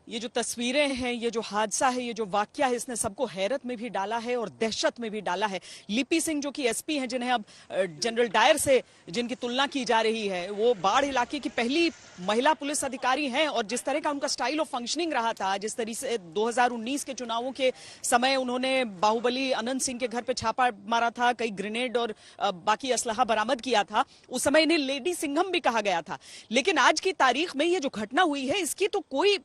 ये जो तस्वीरें हैं, ये जो हादसा है, ये जो वाकया है, इसने सबको हैरत में भी डाला है और दहशत में भी डाला है। लिपि सिंह जो कि एसपी हैं, जिन्हें अब जनरल डायर से जिनकी तुलना की जा रही है, वो बाढ़ इलाके की पहली महिला पुलिस अधिकारी हैं और जिस तरह का उनका स्टाइल ऑफ फंक्शनिंग रहा था, जिस तरीके से 2019 के चुनावों के समय उन्होंने बाहुबली अनंत सिंह के घर पे छापा मारा था, कई ग्रेनेड और बाकी असलहा बरामद किया था, उस समय इन्हें लेडी सिंघम भी कहा गया था। लेकिन आज की तारीख में ये जो घटना हुई है, इसकी तो कोई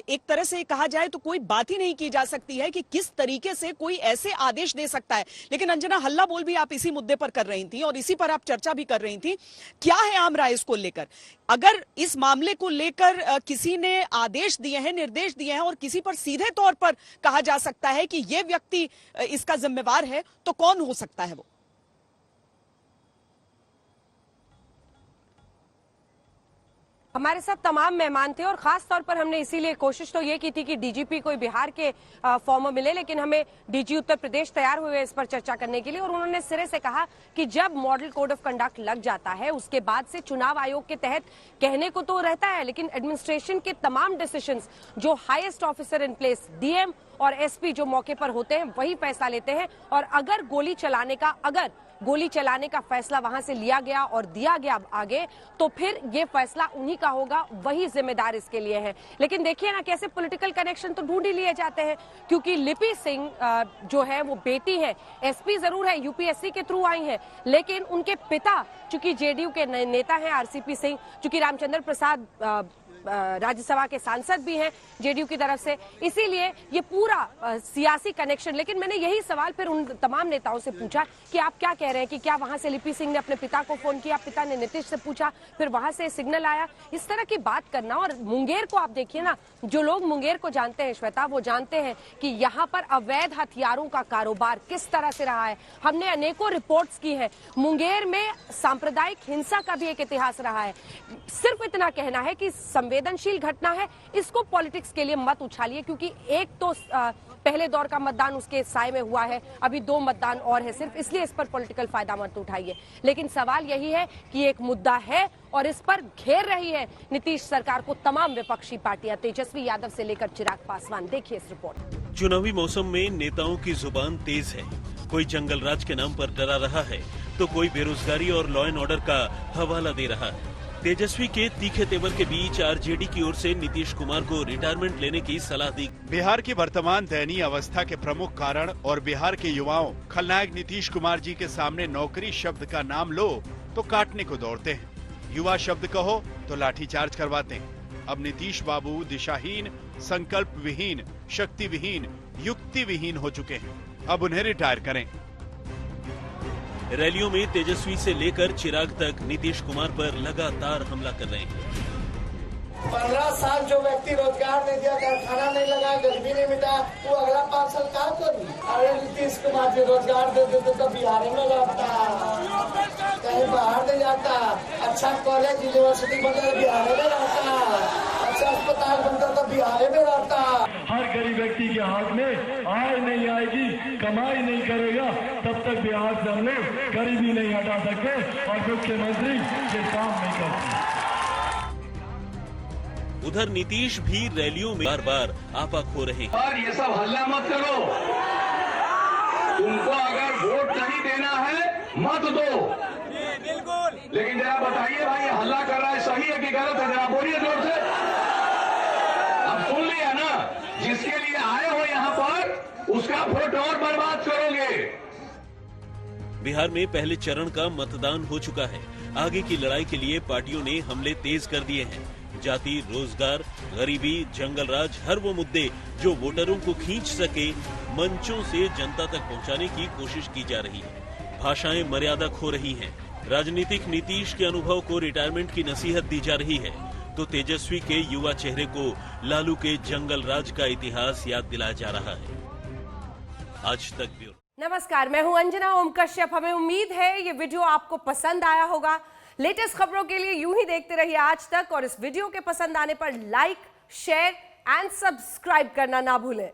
एक तरह से कहा जाए तो कोई बात ही नहीं की जा सकती है कि किस तरीके से कोई ऐसे आदेश दे सकता है। लेकिन अंजना, हल्ला बोल भी आप इसी मुद्दे पर कर रही थी और इसी पर आप चर्चा भी कर रही थी। क्या है आम राय इसको लेकर? अगर इस मामले को लेकर किसी ने आदेश दिए हैं, निर्देश दिए हैं और किसी पर सीधे तौर पर कहा जा सकता है कि यह व्यक्ति इसका जिम्मेवार है, तो कौन हो सकता है वो? हमारे साथ तमाम मेहमान थे और खास तौर पर हमने इसीलिए कोशिश तो ये की थी कि डीजीपी कोई बिहार के फॉर्म मिले, लेकिन हमें डीजी उत्तर प्रदेश तैयार हुए इस पर चर्चा करने के लिए। और उन्होंने सिरे से कहा कि जब मॉडल कोड ऑफ कंडक्ट लग जाता है, उसके बाद से चुनाव आयोग के तहत कहने को तो रहता है, लेकिन एडमिनिस्ट्रेशन के तमाम डिसीजंस जो highest officer in place DM और एसपी जो मौके पर होते हैं वही फैसला लेते हैं। और अगर गोली चलाने का फैसला वहां से लिया गया और दिया गया आगे, तो फिर ये फैसला उन्हीं का होगा, वही जिम्मेदार इसके लिए है। लेकिन देखिए ना, कैसे पॉलिटिकल कनेक्शन तो ढूंढ ही लिए जाते हैं, क्योंकि लिपि सिंह जो है वो बेटी है, एसपी जरूर है, यूपीएससी के थ्रू आई है, लेकिन उनके पिता चूंकि जेडीयू के नेता हैं आरसीपी सिंह, चूंकि रामचंद्र प्रसाद राज्यसभा के सांसद भी हैं जेडीयू की तरफ से, इसीलिए ये पूरा सियासी कनेक्शन। लेकिन मैंने यही सवाल फिर उन तमाम नेताओं से पूछा कि आप क्या कह रहे हैं कि क्या वहां से लिपि सिंह ने अपने पिता को फोन किया, पिता ने नीतीश से पूछा, फिर वहां से सिग्नल आया, इस तरह की बात करना। और मुंगेर को आप देखिए ना, जो लोग मुंगेर को जानते हैं श्वेता, वो जानते हैं कि यहाँ पर अवैध हथियारों का कारोबार किस तरह से रहा है। हमने अनेकों रिपोर्ट्स की है, मुंगेर में सांप्रदायिक हिंसा का भी एक इतिहास रहा है। सिर्फ इतना कहना है कि संवेदनशील घटना है, इसको पॉलिटिक्स के लिए मत उछालिए, क्योंकि एक तो पहले दौर का मतदान उसके साए में हुआ है, अभी 2 मतदान और है सिर्फ, इसलिए इस पर पॉलिटिकल फायदा मत उठाइए। लेकिन सवाल यही है कि एक मुद्दा है और इस पर घेर रही है नीतीश सरकार को तमाम विपक्षी पार्टियां, तेजस्वी यादव से लेकर चिराग पासवान। देखिए इस रिपोर्ट। चुनावी मौसम में नेताओं की जुबान तेज है। कोई जंगल राज के नाम पर डरा रहा है, तो कोई बेरोजगारी और लॉ एंड ऑर्डर का हवाला दे रहा है। तेजस्वी के तीखे तेवर के बीच आरजेडी की ओर से नीतीश कुमार को रिटायरमेंट लेने की सलाह दी। बिहार की वर्तमान दयनीय अवस्था के प्रमुख कारण और बिहार के युवाओं खलनायक नीतीश कुमार जी के सामने नौकरी शब्द का नाम लो तो काटने को दौड़ते हैं, युवा शब्द कहो तो लाठीचार्ज करवाते हैं। अब नीतीश बाबू दिशाहीन, संकल्प विहीन, शक्ति विहीन, युक्ति विहीन हो चुके हैं। अब उन्हें रिटायर करें। रैलियों में तेजस्वी से लेकर चिराग तक नीतीश कुमार पर लगातार हमला कर रहे हैं। 15 साल जो व्यक्ति रोजगार नहीं दिया, कारखाना नहीं लगा, गरीबी नहीं मिटा, वो अगला 5 साल क्या करें? अरे नीतीश कुमार जी रोजगार दे देते तो बिहार में रहता, कहीं बाहर नहीं जाता, अच्छा कॉलेज यूनिवर्सिटी बनता तो बिहार में रहता, अच्छा अस्पताल बनता तो बिहार में रहता। हर गरीब व्यक्ति के हाथ में आय नहीं आएगी, कमाई नहीं करेगा, तब तक बिहार से हम लोग गरीबी नहीं हटा सकते और मुख्यमंत्री ये काम नहीं करते। उधर नीतीश भी रैलियों में बार बार आपा खो रहे हैं। और ये सब हल्ला मत करो, तुमको अगर वोट नहीं देना है मत दो, बिल्कुल। लेकिन जरा बताइए भाई, हल्ला कर रहा है सही है कि गलत है? जरा बोलिए जोर से। अब सुन लिया ना, जिसके लिए आए हो यहाँ पर उसका वोट और बर्बाद करोगे। बिहार में पहले चरण का मतदान हो चुका है। आगे की लड़ाई के लिए पार्टियों ने हमले तेज कर दिए हैं। जाति, रोजगार, गरीबी, जंगल राज, हर वो मुद्दे जो वोटरों को खींच सके, मंचों से जनता तक पहुंचाने की कोशिश की जा रही है। भाषाएं मर्यादा खो रही हैं। राजनीतिक नीतीश के अनुभव को रिटायरमेंट की नसीहत दी जा रही है, तो तेजस्वी के युवा चेहरे को लालू के जंगल राज का इतिहास याद दिलाया जा रहा है। आज तक ब्यूरो। नमस्कार, मैं हूं अंजना ओम कश्यप। हमें उम्मीद है ये वीडियो आपको पसंद आया होगा। लेटेस्ट खबरों के लिए यूं ही देखते रहिए आज तक, और इस वीडियो के पसंद आने पर लाइक, शेयर एंड सब्सक्राइब करना ना भूलें।